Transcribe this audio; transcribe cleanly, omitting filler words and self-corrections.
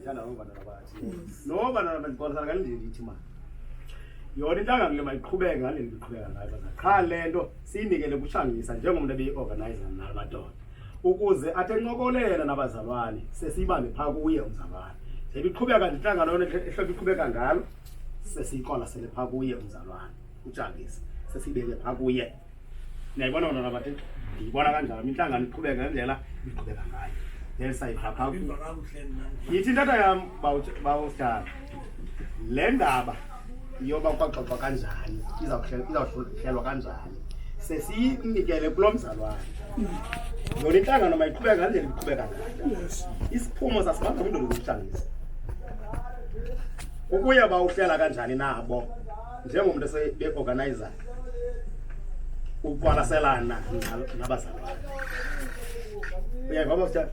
ndithanda ngobantwana bathi nobantwana bandibonisa ngandlela ndithi ma yona inhlangano le mayiqhubeke ngandlela iqhubeka ngayo qha le nto siyinikele kushangisa njengomntu ebeyi-organizer namadoda ukuze athi encokolela nabazalwane sesiyibambe phaa kuye umzalwane sebiqhubeka inhlangano yona ehlobo iqhubeka ngalo sesiyiqwalasele phaa kuye umzalwane utshangisa sesibeke phaa kuye niyayibona wona nabathi ndiyibona kanjalo inhlangano iqhubeka ngendlela iqhubeka ngayo then sayiphaa phaa yithi intata yam bawusitala le ndaba yoba kwaxoxwa kanjani izawuhlelwa kanjani sesiyinikele kulo mzalwane yona inhlangano mayiqhubeka ngandlela iqhubeka ngayo isiphumo sasibanga kwinto lokuhlangisa ukuya bawuhlela kanjani nabo njengomntu esebeorganizer uqwalaselana nabazalwane uyayiva bawusitala